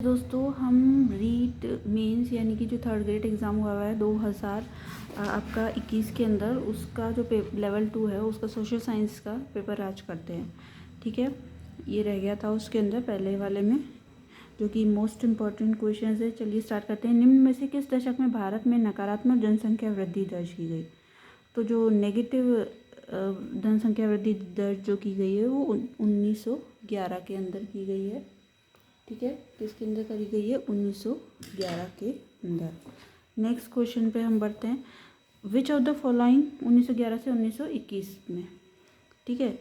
दोस्तों हम रीट मेंस यानी कि जो थर्ड ग्रेड एग्ज़ाम हुआ है 2000 आपका 21 के अंदर, उसका जो लेवल 2 है उसका सोशल साइंस का पेपर आज करते हैं। ठीक है, ये रह गया था उसके अंदर पहले वाले में, जो कि मोस्ट इम्पॉर्टेंट क्वेश्चन है। चलिए स्टार्ट करते हैं। निम्न में से किस दशक में भारत में नकारात्मक जनसंख्या वृद्धि दर्ज की गई? तो जो नेगेटिव जनसंख्या वृद्धि दर्ज जो की गई है वो 1911 के अंदर की गई है। ठीक है, किसके अंदर करी गई है? 1911 के अंदर। नेक्स्ट क्वेश्चन पे हम बढ़ते हैं। विच ऑफ द फॉलोइंग 1911 से 1921 में, ठीक है,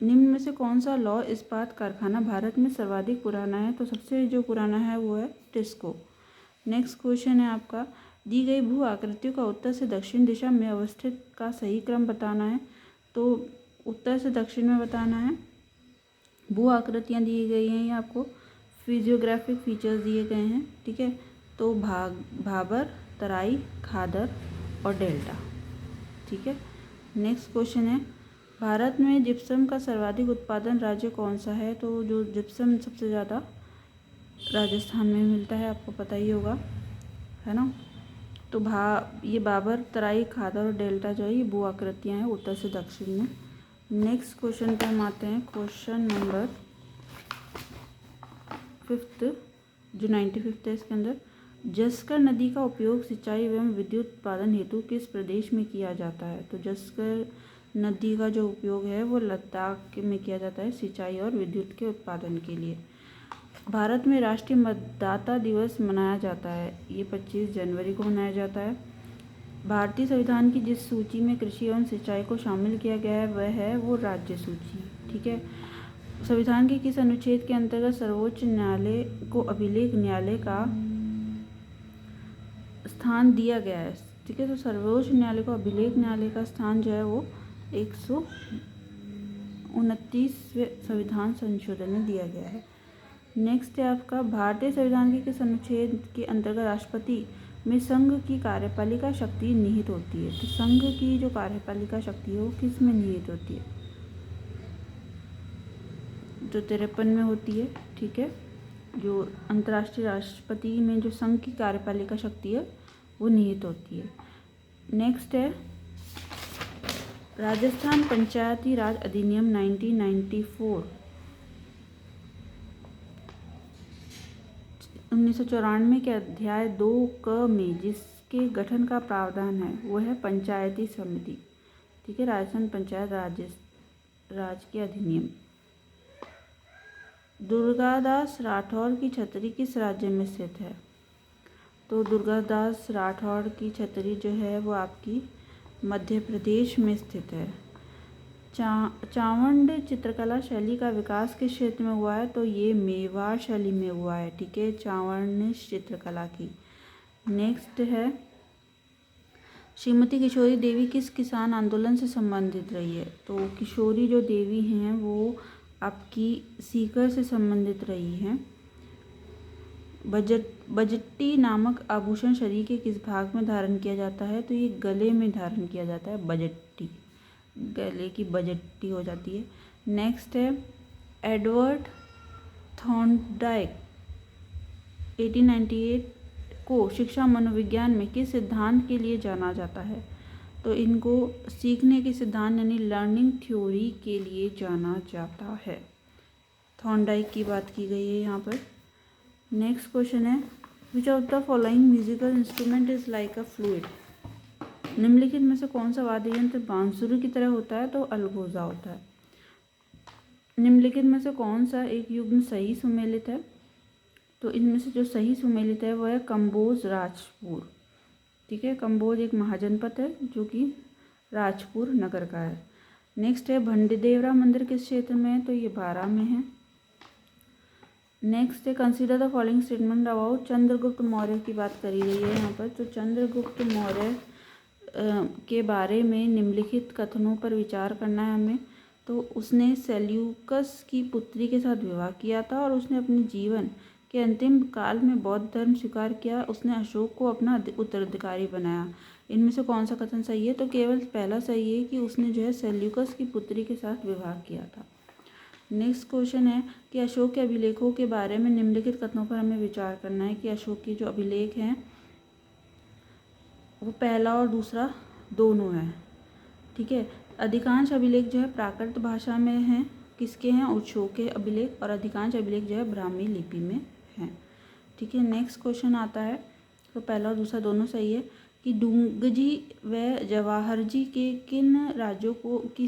निम्न में से कौन सा लौह इस्पात कारखाना भारत में सर्वाधिक पुराना है? तो सबसे जो पुराना है वो है टिस्को। नेक्स्ट क्वेश्चन है आपका, दी गई भू आकृतियों का उत्तर से दक्षिण दिशा में अवस्थित का सही क्रम बताना है। तो उत्तर से दक्षिण में बताना है। भू आकृतियाँ दी गई हैं, ये आपको फिजियोग्राफिक फीचर्स दिए गए हैं। ठीक है, तो भाबर, तराई, खादर और डेल्टा। ठीक है, नेक्स्ट क्वेश्चन है, भारत में जिप्सम का सर्वाधिक उत्पादन राज्य कौन सा है? तो जो जिप्सम सबसे ज़्यादा राजस्थान में मिलता है, आपको पता ही होगा, है ना। तो ये भाबर, तराई, खादर और डेल्टा जो है ये भू आकृतियाँ हैं उत्तर से दक्षिण में। नेक्स्ट क्वेश्चन पे हम आते हैं, क्वेश्चन नंबर 5th, जो 95th है इसके अंदर। जस्कर नदी का उपयोग सिंचाई एवं विद्युत उत्पादन हेतु किस प्रदेश में किया जाता है? तो जस्कर नदी का जो उपयोग है वो लद्दाख में किया जाता है सिंचाई और विद्युत के उत्पादन के लिए। भारत में राष्ट्रीय मतदाता दिवस मनाया जाता है, ये 25 जनवरी को मनाया जाता है। भारतीय संविधान की जिस सूची में कृषि एवं सिंचाई को शामिल किया गया है वह है वो राज्य सूची। ठीक है, संविधान के किस अनुच्छेद के अंतर्गत सर्वोच्च न्यायालय को अभिलेख न्यायालय का स्थान दिया गया है? ठीक है, तो सर्वोच्च न्यायालय को अभिलेख न्यायालय का स्थान जो है वो 129वें संविधान संशोधन में दिया गया है। नेक्स्ट है आपका, भारतीय संविधान के किस अनुच्छेद के अंतर्गत राष्ट्रपति में संघ की कार्यपालिका शक्ति निहित होती है? तो संघ की जो कार्यपालिका शक्ति है वो किस में निहित होती है? जो 53 में होती है। ठीक है, जो अंतर्राष्ट्रीय राष्ट्रपति में जो संघ की कार्यपालिका शक्ति है वो निहित होती है। नेक्स्ट है, राजस्थान पंचायती राज अधिनियम 1994 1994 के अध्याय 2 में जिसके गठन का प्रावधान है वो है पंचायती समिति। ठीक है, राजस्थान पंचायत राज के अधिनियम। दुर्गादास राठौर की छतरी किस राज्य में स्थित है? तो दुर्गादास राठौर की छतरी जो है वो आपकी मध्य प्रदेश में स्थित है। चावंड चित्रकला शैली का विकास किस क्षेत्र में हुआ है? तो ये मेवाड़ शैली में हुआ है। ठीक है, चावंड चित्रकला की। नेक्स्ट है, श्रीमती किशोरी देवी किस किसान आंदोलन से संबंधित रही है? तो किशोरी जो देवी हैं वो आपकी सीकर से संबंधित रही हैं। बजट्टी नामक आभूषण शरीर के किस भाग में धारण किया जाता है? तो ये गले में धारण किया जाता है, बजट्टी, गले की बजट्टी हो जाती है। नेक्स्ट है, एडवर्ड थॉर्नडाइक 1898 को शिक्षा मनोविज्ञान में किस सिद्धांत के लिए जाना जाता है? तो इनको सीखने के सिद्धांत यानी लर्निंग थ्योरी के लिए जाना जाता है। थॉर्नडाइक की बात की गई है यहाँ पर। नेक्स्ट क्वेश्चन है, which of the following musical instrument is like a fluid? निम्नलिखित में से कौन सा वाद्य यंत्र बांसुरी की तरह होता है? तो अलगोजा होता है। निम्नलिखित में से कौन सा एक युग्म सही सुमेलित है? तो इनमें से जो सही सुमेलित है वह है कंबोज राजपुर। ठीक है, कंबोज एक महाजनपद है जो कि राजपुर नगर का है। नेक्स्ट है, भंडदेवरा मंदिर किस क्षेत्र में है? तो ये बारा में है। नेक्स्ट है, consider the following statement about Chandragupta Maurya की बात करी गई है यहाँ पर। तो चंद्रगुप्त मौर्य के बारे में निम्नलिखित कथनों पर विचार करना है हमें। तो उसने सेल्यूकस की पुत्री के साथ विवाह किया था और उसने अपने जीवन के अंतिम काल में बौद्ध धर्म स्वीकार किया। उसने अशोक को अपना उत्तराधिकारी बनाया। इनमें से कौन सा कथन सही है? तो केवल पहला सही है कि उसने जो है सेल्यूकस की पुत्री के साथ विवाह किया था। नेक्स्ट क्वेश्चन है कि अशोक के अभिलेखों के बारे में निम्नलिखित कथनों पर हमें विचार करना है कि अशोक के जो अभिलेख हैं वो पहला और दूसरा दोनों है। ठीक है, अधिकांश अभिलेख जो है प्राकृत भाषा में हैं, किसके हैं, अशोक के अभिलेख, और अधिकांश अभिलेख जो है ब्राह्मी लिपि में हैं। ठीक है, नेक्स्ट क्वेश्चन आता है, तो पहला और दूसरा दोनों सही है कि डुंगजी व जवाहरजी के किन राज्यों को की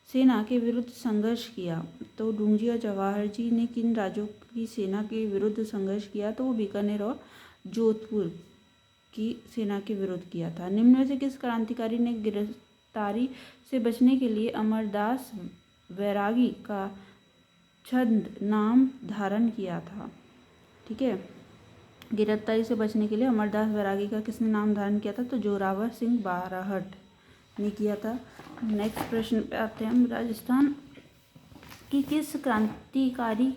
सेना के विरुद्ध संघर्ष किया। तो डुंगजी और जवाहरजी ने किन राज्यों की सेना के विरुद्ध संघर्ष किया, तो वो बीकानेर और जोधपुर की सेना के विरुद्ध किया था। निम्न में से किस क्रांतिकारी ने गिरफ्तारी से बचने के लिए अमरदास वैरागी का छद्म नाम धारण किया था। ठीक है, गिरफ्तारी से बचने के लिए अमरदास वैरागी का किसने नाम धारण किया था, तो जोरावर सिंह बारहट ने किया था। नेक्स्ट प्रश्न पे आते हैं हम, राजस्थान की किस क्रांतिकारी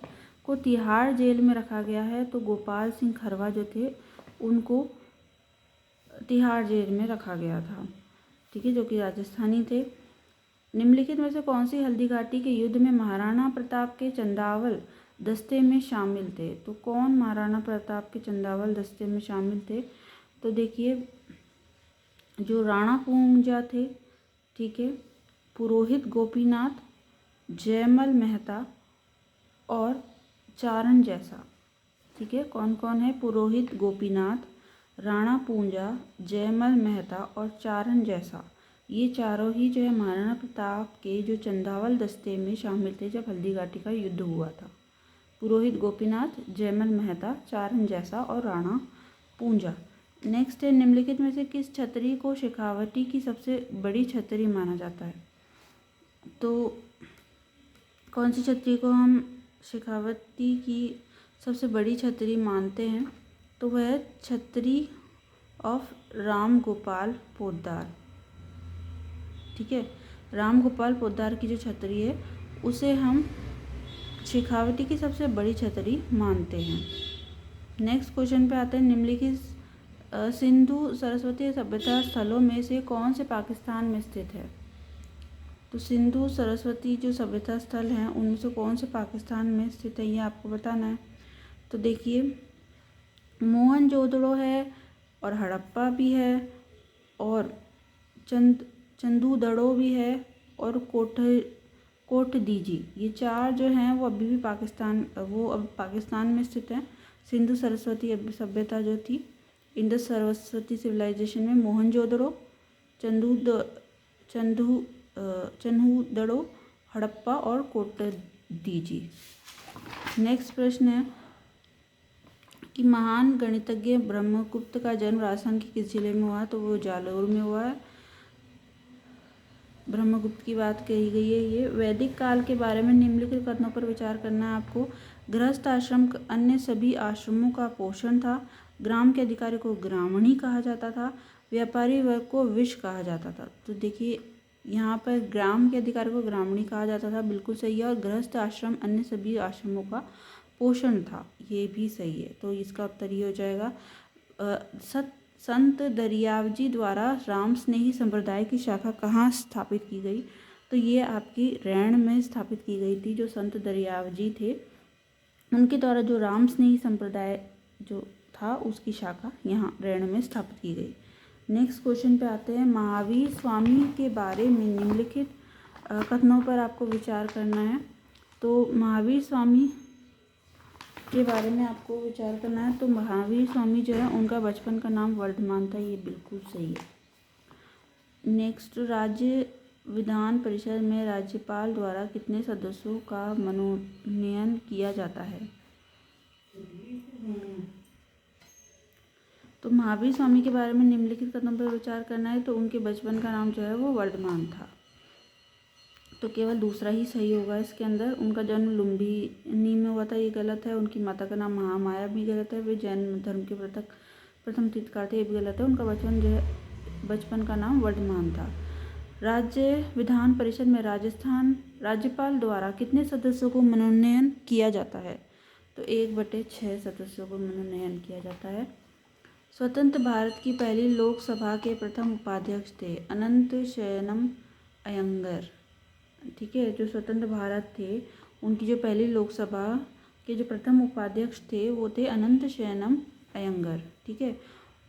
को तिहाड़ जेल में रखा गया है, तो गोपाल सिंह खरवा जो थे उनको तिहाड़ जेल में रखा गया था। ठीक है, जो कि राजस्थानी थे। निम्नलिखित में से कौन सी हल्दी घाटी के युद्ध में महाराणा प्रताप के चंदावल दस्ते में शामिल थे, तो कौन महाराणा प्रताप के चंदावल दस्ते में शामिल थे, तो देखिए जो राणा पूंजा थे, ठीक है, पुरोहित गोपीनाथ, जयमल मेहता और चारण जैसा। ठीक है, कौन कौन है, पुरोहित गोपीनाथ, राणा पूंजा, जयमल मेहता और चारण जैसा, ये चारों ही जो है महाराणा प्रताप के जो चंदावल दस्ते में शामिल थे जब हल्दी घाटी का युद्ध हुआ था। पुरोहित गोपीनाथ, जयमल मेहता, चारण जैसा और राणा पूंजा। नेक्स्ट है, निम्नलिखित में से किस छतरी को शेखावटी की सबसे बड़ी छतरी माना जाता है, तो कौन सी छतरी को हम शेखावती की सबसे बड़ी छतरी मानते हैं, तो वह है छतरी ऑफ राम गोपाल पोद्दार। ठीक है, राम गोपाल पोद्दार की जो छतरी है उसे हम शेखावटी की सबसे बड़ी छतरी मानते हैं। नेक्स्ट क्वेश्चन पे आते हैं, निम्नलिखित सिंधु सरस्वती सभ्यता स्थलों में से कौन से पाकिस्तान में स्थित है, तो सिंधु सरस्वती जो सभ्यता स्थल हैं उनमें से कौन से पाकिस्तान में स्थित है, ये आपको बताना है। तो देखिए मोहनजोदड़ो है और हड़प्पा भी है और चंदूदड़ो भी है और कोटदीजी, ये चार जो हैं वो अभी भी अब पाकिस्तान में स्थित हैं। सिंधु सरस्वती सभ्यता जो थी, इंडस सरस्वती सिविलाइजेशन में मोहनजोदड़ो, चंदूदड़ो, हड़प्पा और कोटदीजी। नेक्स्ट प्रश्न है कि महान गणितज्ञ ब्रह्मगुप्त का जन्म राजस्थान के किस जिले में हुआ, तो वो जालौर में हुआ है। ब्रह्मगुप्त की बात कही गई है। ये वैदिक काल के बारे में निम्नलिखित कथनों पर विचार करना है आपको। गृहस्थ आश्रम अन्य सभी आश्रमों का पोषण था। ग्राम के अधिकारी को ग्रामणी कहा जाता था। व्यापारी वर्ग को विश कहा जाता था। तो देखिए यहाँ पर ग्राम के अधिकारी को ग्रामणी कहा जाता था, बिल्कुल सही है। और गृहस्थ आश्रम अन्य सभी आश्रमों का पोषण था, ये भी सही है। तो इसका उत्तर ये हो जाएगा। संत दरियावजी द्वारा राम स्नेही संप्रदाय की शाखा कहाँ स्थापित की गई, तो ये आपकी रैण में स्थापित की गई थी। जो संत दरियावजी थे उनके द्वारा जो राम स्नेही संप्रदाय जो था उसकी शाखा यहाँ रैण में स्थापित की गई। नेक्स्ट क्वेश्चन पे आते हैं, महावीर स्वामी के बारे में निम्नलिखित कथनों पर आपको विचार करना है। तो महावीर स्वामी के बारे में आपको विचार करना है। तो महावीर स्वामी जो है उनका बचपन का नाम वर्धमान था, ये बिल्कुल सही है। नेक्स्ट, राज्य विधान परिषद में राज्यपाल द्वारा कितने सदस्यों का मनोनयन किया जाता है, तो महावीर स्वामी के बारे में निम्नलिखित कथनों पर विचार करना है। तो उनके बचपन का नाम जो है वो वर्धमान था, तो केवल दूसरा ही सही होगा इसके अंदर। उनका जन्म लुम्बिनी में हुआ था, ये गलत है। उनकी माता का नाम महामाया भी गलत है। वे जैन धर्म के प्रथम तीर्थकार थे, ये भी गलत है। उनका बचपन का नाम वर्धमान था। राज्य विधान परिषद में राजस्थान राज्यपाल द्वारा कितने सदस्यों को मनोनयन किया जाता है, तो 1/6 सदस्यों को मनोनयन किया जाता है। स्वतंत्र भारत की पहली लोकसभा के प्रथम उपाध्यक्ष थे अनंत शयनम अयंगर। ठीक है, जो स्वतंत्र भारत थे उनकी जो पहली लोकसभा के जो प्रथम उपाध्यक्ष थे वो थे अनंत शयनम अयंगर। ठीक है,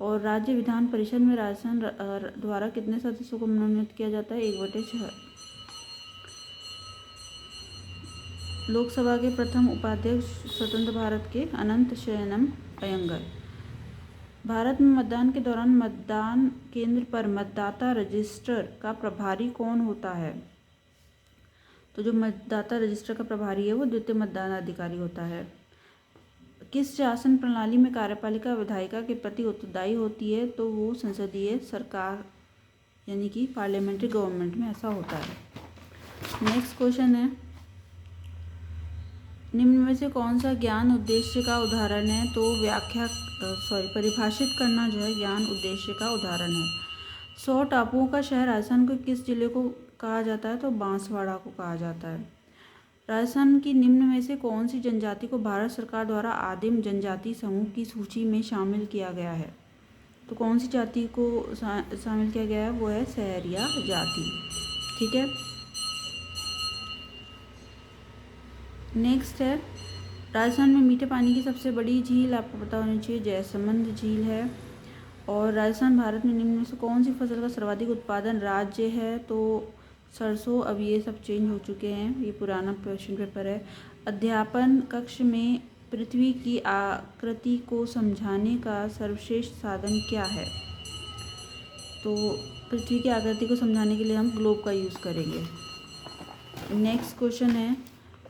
और राज्य विधान परिषद में राजस्थान द्वारा कितने सदस्यों को मनोनीत किया जाता है? 1/6। लोकसभा के प्रथम उपाध्यक्ष स्वतंत्र भारत के अनंत शयनम अयंगर। भारत में मतदान के दौरान मतदान केंद्र पर मतदाता रजिस्टर का प्रभारी कौन होता है? तो जो मतदाता रजिस्टर का प्रभारी है वो द्वितीय मतदान अधिकारी होता है। किस शासन प्रणाली में कार्यपालिका विधायिका के प्रति उत्तरदायी होती है? तो वो संसदीय सरकार यानी कि पार्लियामेंट्री गवर्नमेंट में ऐसा होता है। नेक्स्ट क्वेश्चन है, निम्न में से कौन सा ज्ञान उद्देश्य का उदाहरण है? तो परिभाषित करना जो है ज्ञान उद्देश्य का उदाहरण है। 100 टापुओं का शहर राजस्थान को किस जिले को कहा जाता है? तो बांसवाड़ा को कहा जाता है। राजस्थान की निम्न में से कौन सी जनजाति को भारत सरकार द्वारा आदिम जनजाति समूह की सूची में शामिल किया गया है? तो कौन सी जाति को शामिल किया गया है? वो है सहरिया जाति। ठीक है, नेक्स्ट है, राजस्थान में मीठे पानी की सबसे बड़ी झील आपको पता होनी चाहिए जयसमंद झील है। और राजस्थान भारत में निम्न में से कौन सी फसल का सर्वाधिक उत्पादन राज्य है? तो सरसों। अब ये सब चेंज हो चुके हैं, ये पुराना क्वेश्चन पेपर है। अध्यापन कक्ष में पृथ्वी की आकृति को समझाने का सर्वश्रेष्ठ साधन क्या है? तो पृथ्वी की आकृति को समझाने के लिए हम ग्लोब का यूज़ करेंगे। नेक्स्ट क्वेश्चन है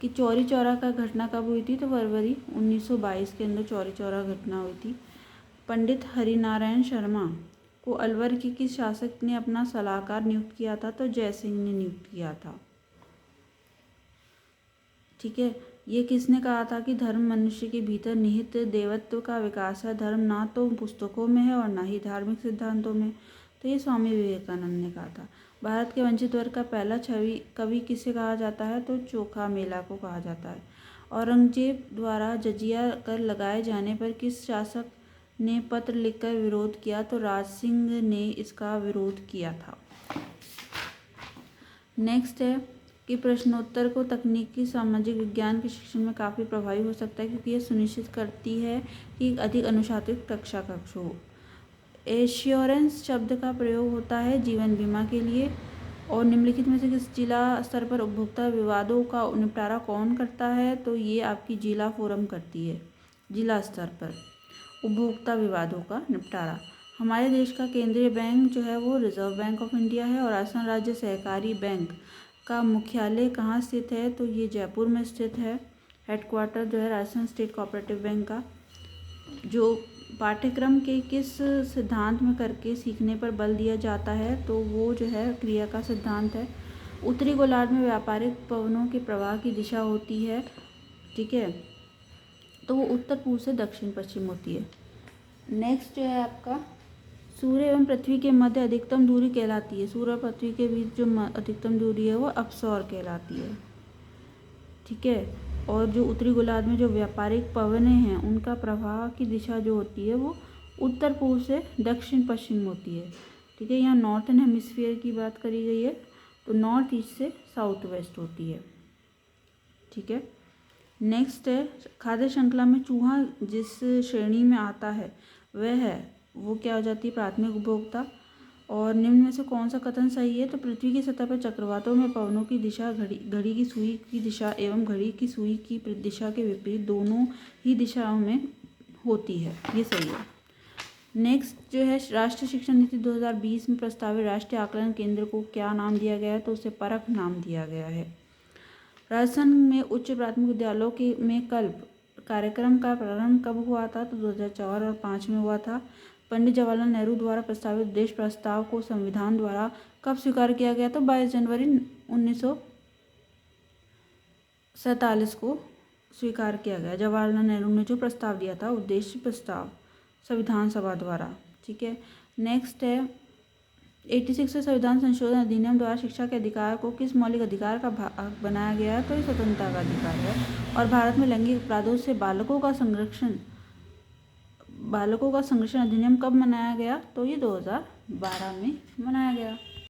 कि चौरी चौरा का घटना कब हुई थी? तो फरवरी 1922 के अंदर चौरी चौरा घटना हुई थी। पंडित हरिनारायण शर्मा को अलवर के किस शासक ने अपना सलाहकार नियुक्त किया था? तो जयसिंह ने नियुक्त किया था। ठीक है, ये किसने कहा था कि धर्म मनुष्य के भीतर निहित देवत्व का विकास है, धर्म ना तो पुस्तकों में है और ना ही धार्मिक सिद्धांतों में? तो ये स्वामी विवेकानंद ने कहा था। भारत के वंचित वर्ग का पहला छवि कवि किसे कहा जाता है? तो चोखा मेला को कहा जाता है। औरंगजेब द्वारा जजिया कर लगाए जाने पर किस शासक ने पत्र लिखकर विरोध किया? तो राज सिंह ने इसका विरोध किया था। नेक्स्ट है कि प्रश्नोत्तर को तकनीकी सामाजिक विज्ञान के शिक्षण में काफ़ी प्रभावी हो सकता है, क्योंकि यह सुनिश्चित करती है कि अधिक अनुशासित कक्ष हो। एश्योरेंस शब्द का प्रयोग होता है जीवन बीमा के लिए। और निम्नलिखित में से किस जिला स्तर पर उपभोक्ता विवादों का निपटारा कौन करता है? तो ये आपकी जिला फोरम करती है। जिला स्तर पर उपभोक्ता विवादों का निपटारा। हमारे देश का केंद्रीय बैंक जो है वो रिजर्व बैंक ऑफ इंडिया है। और राजस्थान राज्य सहकारी बैंक का मुख्यालय कहाँ स्थित है? तो ये जयपुर में स्थित है। हेडक्वार्टर जो है राजस्थान स्टेट कोऑपरेटिव बैंक का। जो पाठ्यक्रम के किस सिद्धांत में करके सीखने पर बल दिया जाता है? तो वो जो है क्रिया का सिद्धांत है। उत्तरी गोलार्ध में व्यापारिक पवनों के प्रवाह की दिशा होती है। ठीक है, तो वो उत्तर पूर्व से दक्षिण पश्चिम होती है। नेक्स्ट जो है आपका सूर्य एवं पृथ्वी के मध्य अधिकतम दूरी कहलाती है। सूर्य और पृथ्वी के बीच जो अधिकतम दूरी है वो अपसौर कहलाती है। ठीक है, और जो उत्तरी गोलार्ध में जो व्यापारिक पवनें हैं उनका प्रवाह की दिशा जो होती है वो उत्तर पूर्व से दक्षिण पश्चिम होती है। ठीक है, यहाँ नॉर्थन हेमिस्फीयर की बात करी गई है, तो नॉर्थ ईस्ट से साउथ वेस्ट होती है। ठीक है, नेक्स्ट है खाद्य श्रृंखला में चूहा जिस श्रेणी में आता है वो क्या हो जाती है? प्राथमिक उपभोक्ता। और निम्न में से कौन सा कथन सही है? तो पृथ्वी की सतह पर चक्रवातों में पवनों की दिशा घड़ी की सुई की दिशा एवं घड़ी की सुई की दिशा के विपरीत दोनों ही दिशाओं में होती है, ये सही है। नेक्स्ट जो है राष्ट्रीय शिक्षा नीति 2020 में प्रस्तावित राष्ट्रीय आकलन केंद्र को क्या नाम दिया गया है? तो उसे परख नाम दिया गया है। राजस्थान में उच्च प्राथमिक विद्यालयों में कल्प कार्यक्रम का प्रारंभ कब हुआ था? तो 2004 और 2005 में हुआ था। पंडित जवाहरलाल नेहरू द्वारा प्रस्तावित देश प्रस्ताव को संविधान द्वारा कब स्वीकार किया गया? तो 22 जनवरी 1947 को स्वीकार किया गया। जवाहरलाल नेहरू ने जो प्रस्ताव दिया था उद्देश्य प्रस्ताव संविधान सभा द्वारा। ठीक है, नेक्स्ट है 86 संविधान संशोधन अधिनियम द्वारा शिक्षा के अधिकार को किस मौलिक अधिकार का भाग बनाया गया है? तो ये स्वतंत्रता का अधिकार है। और भारत में लैंगिक अपराधों से बालकों का संरक्षण अधिनियम कब मनाया गया? तो ये 2012 में मनाया गया।